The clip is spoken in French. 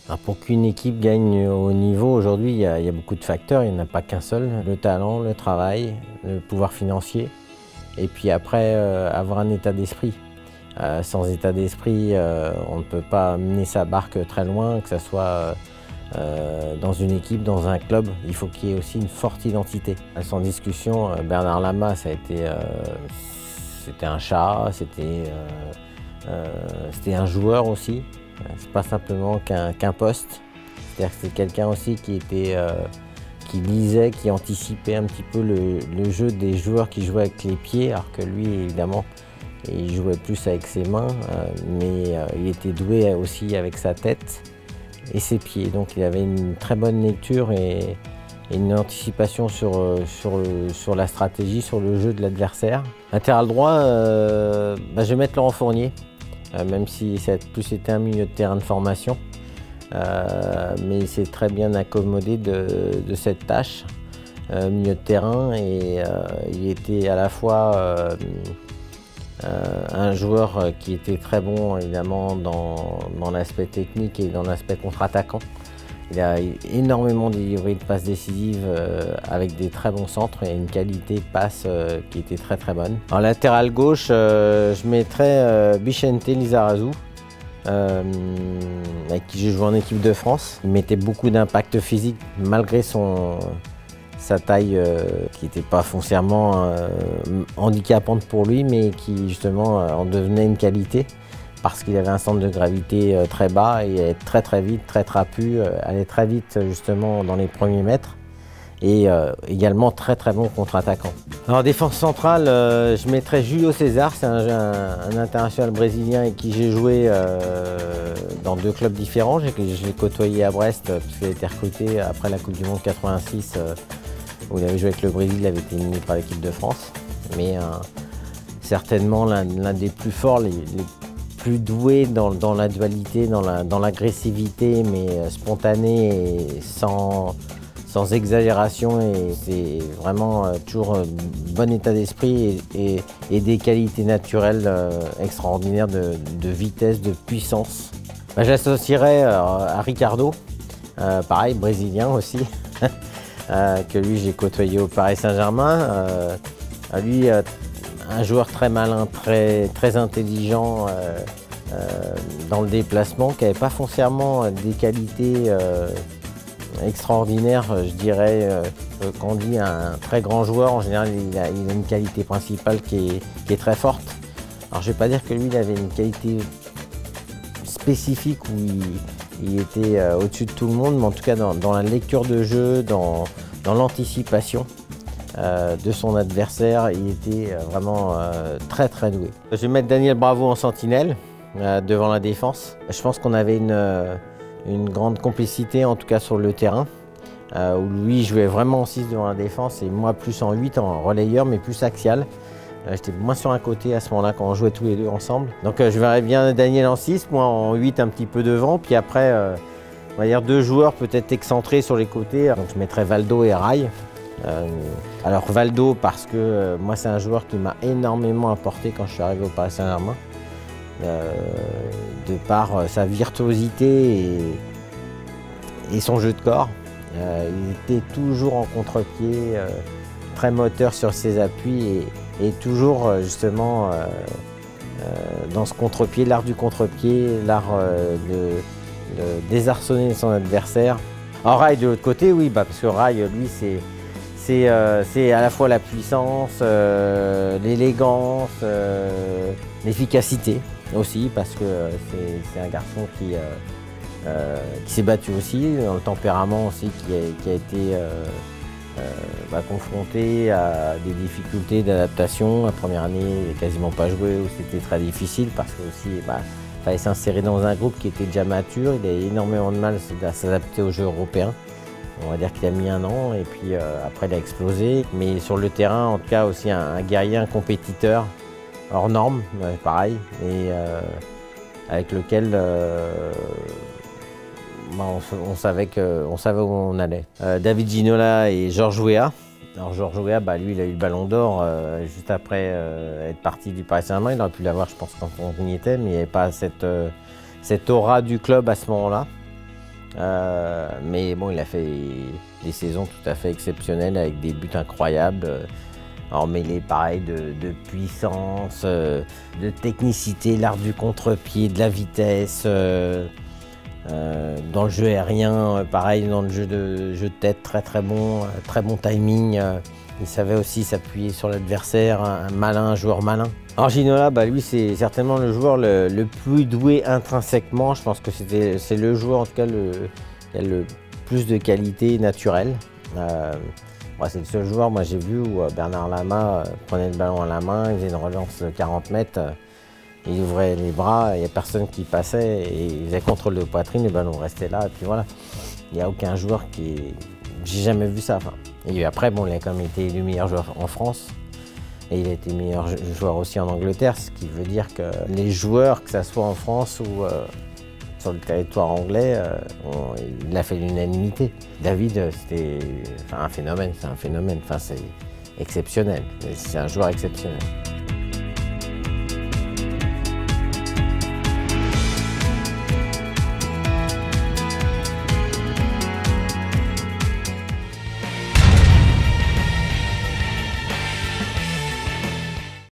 Alors pour qu'une équipe gagne au niveau, aujourd'hui, il y a beaucoup de facteurs, il n'y en a pas qu'un seul. Le talent, le travail, le pouvoir financier, et puis après, avoir un état d'esprit. Sans état d'esprit, on ne peut pas mener sa barque très loin, que ce soit dans une équipe, dans un club. Il faut qu'il y ait aussi une forte identité. Sans discussion, Bernard Lama, c'était un chat, c'était un joueur aussi. C'est pas simplement qu'un poste. C'est-à-dire que c'est quelqu'un aussi qui lisait, qui anticipait un petit peu le jeu des joueurs qui jouaient avec les pieds, alors que lui, évidemment, il jouait plus avec ses mains, mais il était doué aussi avec sa tête et ses pieds. Donc il avait une très bonne lecture et une anticipation sur la stratégie, sur le jeu de l'adversaire. Latéral droit, je vais mettre Laurent Fournier. Même si ça a plus été un milieu de terrain de formation, mais il s'est très bien accommodé de cette tâche, milieu de terrain, et il était à la fois un joueur qui était très bon évidemment dans l'aspect technique et dans l'aspect contre-attaquant. Il a énormément délivré de passes décisives avec des très bons centres et une qualité de passe qui était très très bonne. En latéral gauche, je mettrais Bicente Lizarazu, avec qui j'ai joué en équipe de France. Il mettait beaucoup d'impact physique malgré sa taille qui n'était pas foncièrement handicapante pour lui, mais qui justement en devenait une qualité. Parce qu'il avait un centre de gravité très bas et allait très très vite, très trapu, allait très vite justement dans les premiers mètres et également très très bon contre-attaquant. Alors défense centrale, je mettrais Julio César, c'est un international brésilien avec qui j'ai joué dans 2 clubs différents. Je l'ai côtoyé à Brest parce qu'il a été recruté après la Coupe du Monde 86 où il avait joué avec le Brésil, il avait été éliminé par l'équipe de France. Mais certainement l'un des plus forts, les plus doué dans la dualité, dans l'agressivité, mais spontanée et sans exagération. Et c'est vraiment toujours un bon état d'esprit et des qualités naturelles extraordinaires de vitesse, de puissance. J'associerais à Ricardo, pareil, brésilien aussi, que lui j'ai côtoyé au Paris Saint-Germain. Lui, un joueur très malin, très intelligent dans le déplacement, qui n'avait pas foncièrement des qualités extraordinaires, je dirais. Quand on dit un très grand joueur, en général, il a une qualité principale qui est très forte. Alors je ne vais pas dire que lui, il avait une qualité spécifique où il était au-dessus de tout le monde, mais en tout cas dans la lecture de jeu, dans l'anticipation de son adversaire, il était vraiment très très doué. Je vais mettre Daniel Bravo en sentinelle devant la défense. Je pense qu'on avait une grande complicité, en tout cas sur le terrain, où lui jouait vraiment en 6 devant la défense et moi plus en 8 en relayeur, mais plus axial. J'étais moins sur un côté à ce moment-là quand on jouait tous les deux ensemble. Donc je verrais bien Daniel en 6, moi en 8 un petit peu devant, puis après on va dire 2 joueurs peut-être excentrés sur les côtés. Donc je mettrais Valdo et Rai. Alors Valdo parce que moi c'est un joueur qui m'a énormément apporté quand je suis arrivé au Paris Saint-Germain, de par sa virtuosité et son jeu de corps. Il était toujours en contre-pied, très moteur sur ses appuis et toujours justement dans ce contre-pied, l'art du contre-pied, l'art de désarçonner son adversaire. Alors Rai de l'autre côté, oui, parce que Rai lui c'est à la fois la puissance, l'élégance, l'efficacité aussi, parce que c'est un garçon qui s'est battu aussi, dans le tempérament aussi, qui a été confronté à des difficultés d'adaptation. La première année, il n'a quasiment pas joué, où c'était très difficile, parce que aussi, fallait s'insérer dans un groupe qui était déjà mature. Il a énormément de mal à s'adapter au jeu européen. On va dire qu'il a mis 1 an et puis après il a explosé. Mais sur le terrain, en tout cas aussi un guerrier, un compétiteur hors norme, pareil, et avec lequel on savait où on allait. David Ginola et Georges Weah. Alors Georges Weah, lui il a eu le ballon d'or juste après être parti du Paris Saint-Germain. Il aurait pu l'avoir je pense quand on y était, mais il n'y avait pas cette aura du club à ce moment-là. Mais bon, il a fait des saisons tout à fait exceptionnelles avec des buts incroyables. Emmêlé pareil de puissance, de technicité, l'art du contre-pied, de la vitesse. Dans le jeu aérien, pareil, dans le jeu de tête, très bon timing. Il savait aussi s'appuyer sur l'adversaire, un joueur malin. Alors Ginola, lui c'est certainement le joueur le plus doué intrinsèquement. Je pense que c'est le joueur en tout cas qui a le plus de qualité naturelle. C'est le seul joueur, moi j'ai vu où Bernard Lama prenait le ballon à la main, il faisait une relance de 40 mètres, il ouvrait les bras, il n'y a personne qui passait et il faisait contrôle de poitrine, le ballon restait là et puis voilà. Il n'y a aucun joueur j'ai jamais vu ça. Et après, il a quand même été élu meilleur joueur en France et il a été meilleur joueur aussi en Angleterre, ce qui veut dire que les joueurs, que ce soit en France ou sur le territoire anglais, il a fait l'unanimité. David, c'était un phénomène, c'est exceptionnel, c'est un joueur exceptionnel.